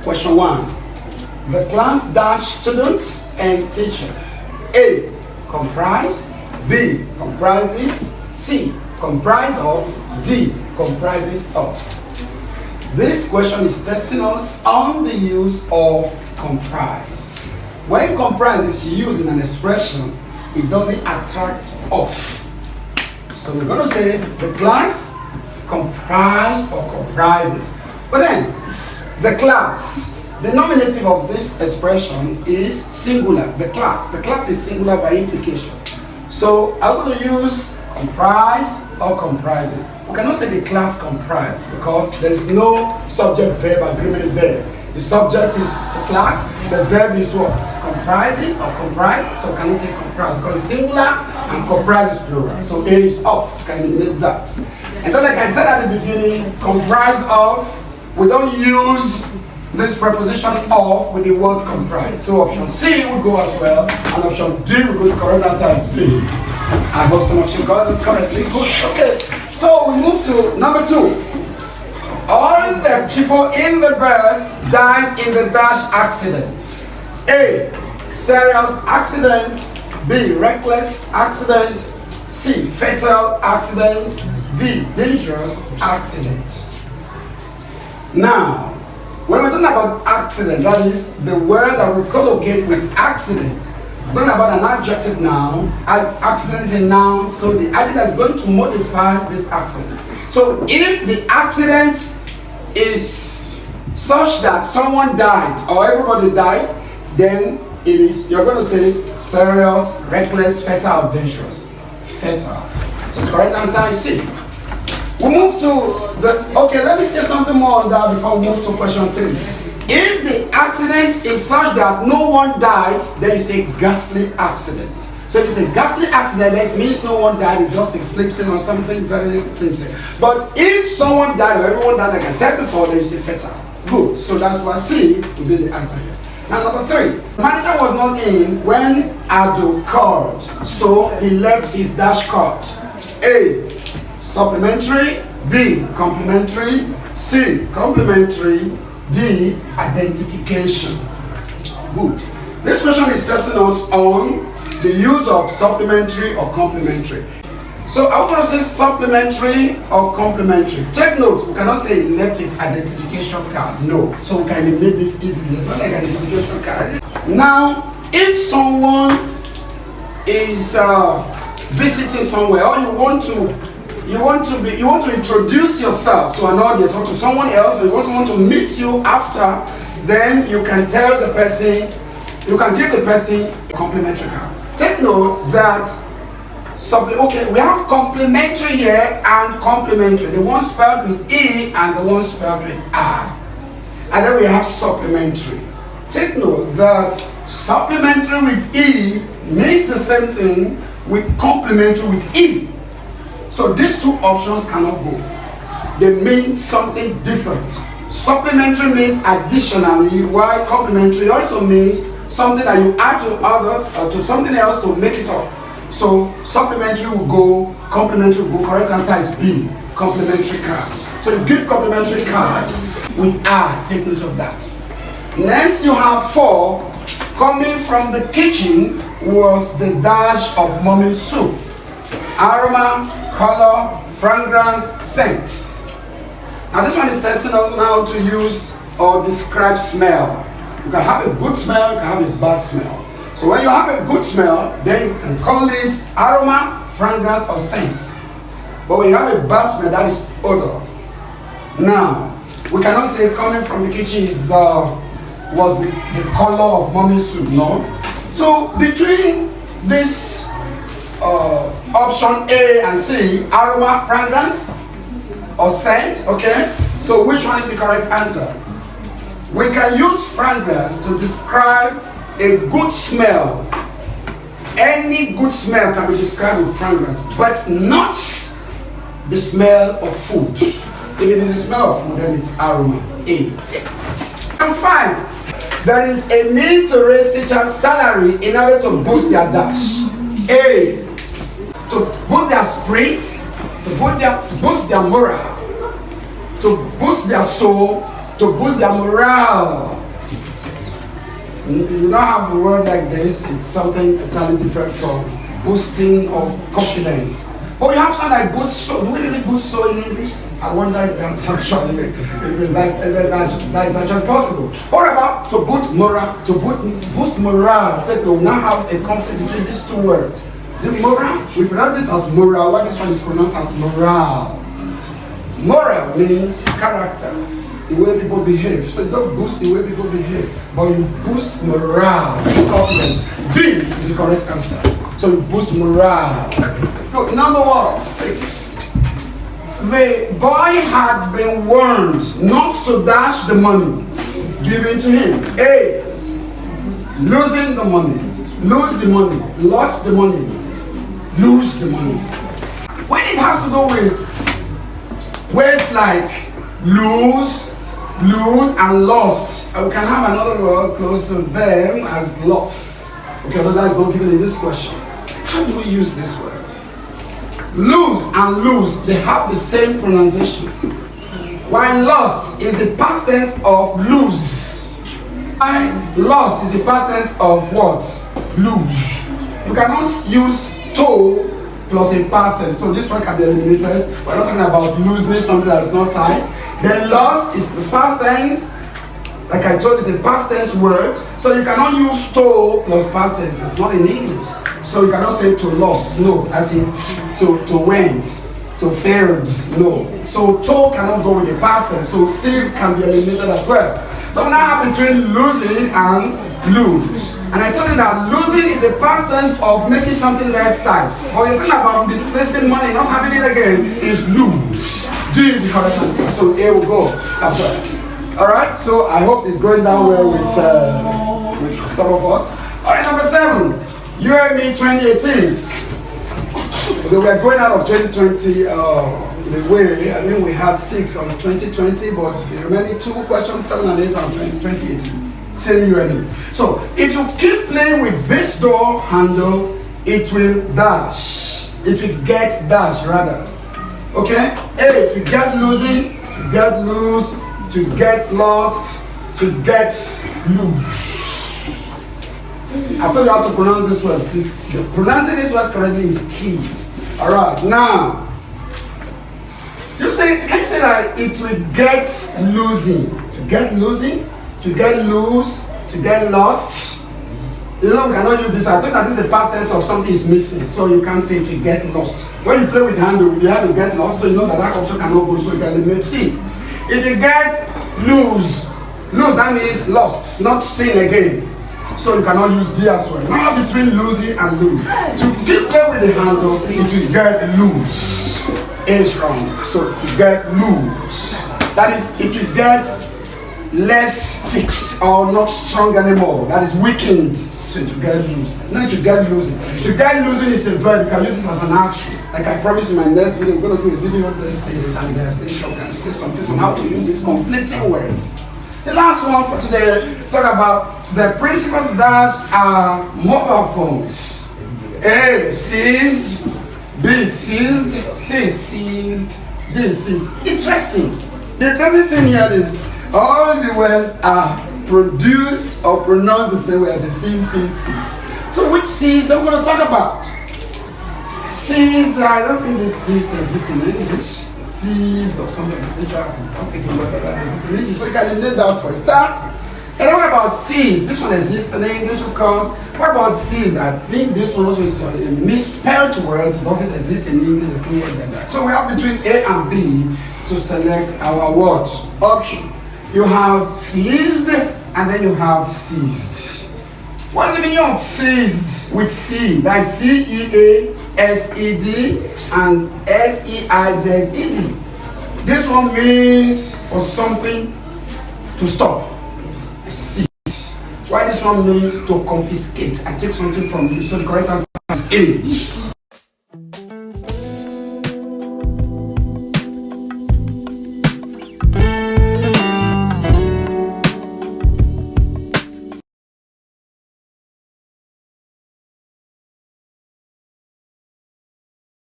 Question 1. The class dash students and teachers. A. Comprise. B. Comprises. C. Comprise of. D. Comprises of. This question is testing us on the use of comprise. When comprise is used in an expression, it doesn't attract off. So we're going to say the class comprise or comprises. But then, the class, the nominative of this expression is singular. The class is singular by implication. So I'm going to use comprise or comprises. We cannot say the class comprise because there's no subject-verb agreement there. The subject is the class, the verb is what? Comprises or comprise, so we cannot take comprise because it's singular and comprise is plural. So A is off, you can eliminate that. And then like I said at the beginning, comprise of, we don't use this preposition of with the word comprise. So option C will go as well, and option D will go. The correct answer is B. I hope some of you got it correctly. Good. Okay, so we move to number 2. All the people in the bus died in the dash accident. A. Serious accident. B. Reckless accident. C. Fatal accident. D. Dangerous accident. Now, when we're talking about accident, that is the word that we collocate with accident. We're talking about an adjective noun. Accident is a noun, so the adjective is going to modify this accident. So if the accident is such that someone died or everybody died, then it is, you're going to say serious, reckless, fatal, or dangerous. Fatal. So the correct answer is C. We move to the, okay, let me say something more on that before we move to question 3. If the accident is such that no one died, then you say ghastly accident. So if it's a ghastly accident, that means no one died, it's just a flimsy or something very flimsy. But if someone died or everyone died, like I said before, then you say fatal. Good, so that's what C will be the answer here. Now number 3, the manager was not in when Ado called, so he left his dash card. A. Supplementary. B. Complementary. C. Complementary. D. Identification. Good. This question is testing us on the use of supplementary or complementary. So I'm going to say supplementary or complementary. Take note, we cannot say he left his identification card. No. So we can eliminate this easily. It's not like an identification card. Now, if someone is visiting somewhere, or you want to introduce yourself to an audience or to someone else, or you also want to meet you after, then you can tell the person, you can give the person a complimentary card. Take note that we have complementary here and complementary. The one spelled with E and the one spelled with R. And then we have supplementary. Take note that supplementary with E means the same thing with complementary with E. So these two options cannot go. They mean something different. Supplementary means additionally, while complementary also means something that you add to other or to something else to make it up. So supplementary will go, complementary will go. Correct answer is B, complementary card. So you give complementary card with R, take note of that. Next you have 4, coming from the kitchen was the dash of mommy soup. Aroma, color, fragrance, scent. Now this one is testing us now to use or describe smell. You can have a good smell, you can have a bad smell. So when you have a good smell, then you can call it aroma, fragrance, or scent. But when you have a bad smell, that is odor. Now, we cannot say coming from the kitchen is was the color of mommy's soup, no? So between this option A and C, aroma, fragrance, or scent, okay? So which one is the correct answer? We can use fragrance to describe a good smell. Any good smell can be described with fragrance, but not the smell of food. If it is the smell of food, then it's aroma, A. And 5, there is a need to raise teachers' salary in order to boost their dash. A, to boost their spirit, to boost their morale, to boost their soul, to boost their morale. You don't have a word like this. It's something entirely different from boosting of confidence. But we have something like boost so. Do we really boost so in English? I wonder if that's actually that is actually possible. What about to boost morale? To boost morale. We now have a conflict between these two words. Is it morale? We pronounce this as morale. What this one is pronounced as morale. Morale means character, the way people behave. So you don't boost the way people behave, but you boost morale, confidence. D is the correct answer. So you boost morale. Good. Number 6. The boy had been warned not to dash the money given to him. A. Losing the money. Lose the money. Lost the money. Lose the money. When it has to do with words like lose, and lost, we can have another word close to them as loss. Okay, although that is not given in this question. How do we use these words? Lose and lose, they have the same pronunciation. While lost is the past tense of lose. And lost is the past tense of what? Lose. You cannot use to plus a past tense. So this one can be eliminated. We're not talking about losing something that is not tight. Then lost is the past tense. Like I told you, it's a past tense word. So you cannot use to plus past tense. It's not in English. So you cannot say to lost, no. As in to went, to failed, no. So to cannot go with the past tense. So C can be eliminated as well. So we now have between losing and lose. And I told you that losing is the past tense of making something less tight. But you're talking about displacing money, not having it again, is lose. D is the correct answer. So A will go. That's right. Alright, so I hope it's going down well with some of us. Alright, number 7. You and me 2018. We were going out of 2020 in a way. I think we had 6 on 2020, but the remaining 2 questions, 7 and 8 on 2018. Same you and me. So if you keep playing with this door handle, it will dash. It will get dash rather. Okay? A, if you get losing, to get lose, to get lost, to get loose. I told you how to pronounce this word. Pronouncing this word correctly is key. Alright, now can you say that it will get losing? To get losing, to get loose, to get lost. You know, we cannot use this. I think that this is the past tense of something is missing, so you can't say it will get lost. When you play with handle, you have to get lost, so you know that option cannot go, so you can eliminate C. If you get lose, that means lost, not seen again. So you cannot use D as well. Now between losing and lose. So if you play with the handle, it will get loose. A strong. So to get loose. That is, it will get less fixed or not strong anymore. That is weakened. So to get loose. Now to get losing. To get losing is a verb. You can use it as an action. Like I promised in my next video, we're going to do a video on this place and I think you can explain something on how to use these conflicting words. The last one for today, talk about the principal that are mobile phones. A, seized, B, seized, C, seized, D, seized. Interesting. The interesting thing here is all the words are produced or pronounced the same way as a seized, seized. So which seized are we going to talk about? Seized, I don't think this seized exists in English. Seas or something of this nature. I'm taking word that exists in English, so you can eliminate that for a start. And then what about seas? This one exists in English, of course. What about seas? I think this one also is a misspelled word. It doesn't exist in English. There's no word like that. So we have between A and B to select our what option. You have seized and then you have seized. What is the meaning of seized with C? That is C-E-A-S-E-D and S-E-I-Z-E-D. This one means for something to stop. Seize. Why this one means to confiscate. I take something from you. So the correct answer is A.